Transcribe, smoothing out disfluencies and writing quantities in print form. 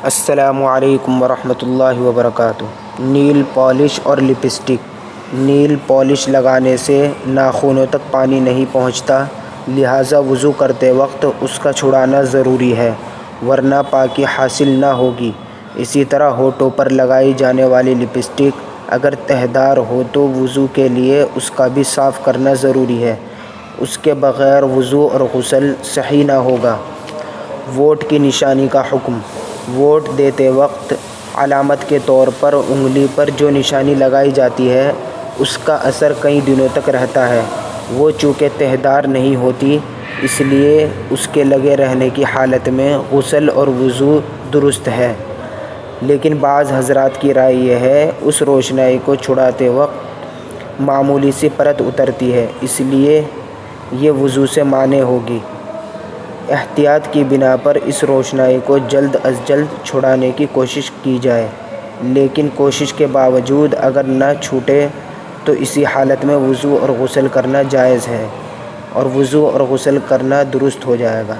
السلام علیکم ورحمۃ اللہ وبرکاتہ۔ نیل پالش اور لپسٹک۔ نیل پالش لگانے سے ناخنوں تک پانی نہیں پہنچتا، لہٰذا وضو کرتے وقت اس کا چھڑانا ضروری ہے ورنہ پاکی حاصل نہ ہوگی۔ اسی طرح ہونٹوں پر لگائی جانے والی لپسٹک اگر تہہ دار ہو تو وضو کے لیے اس کا بھی صاف کرنا ضروری ہے، اس کے بغیر وضو اور غسل صحیح نہ ہوگا۔ ووٹ کی نشانی کا حکم۔ ووٹ دیتے وقت علامت کے طور پر انگلی پر جو نشانی لگائی جاتی ہے اس کا اثر کئی دنوں تک رہتا ہے۔ وہ چونکہ تہہ دار نہیں ہوتی اس لیے اس کے لگے رہنے کی حالت میں غسل اور وضو درست ہے، لیکن بعض حضرات کی رائے یہ ہے اس روشنائی کو چھڑاتے وقت معمولی سی پرت اترتی ہے، اس لیے یہ وضو سے مانع ہوگی۔ احتیاط کی بنا پر اس روشنائی کو جلد از جلد چھڑانے کی کوشش کی جائے، لیکن کوشش کے باوجود اگر نہ چھوٹے تو اسی حالت میں وضو اور غسل کرنا جائز ہے اور وضو اور غسل کرنا درست ہو جائے گا۔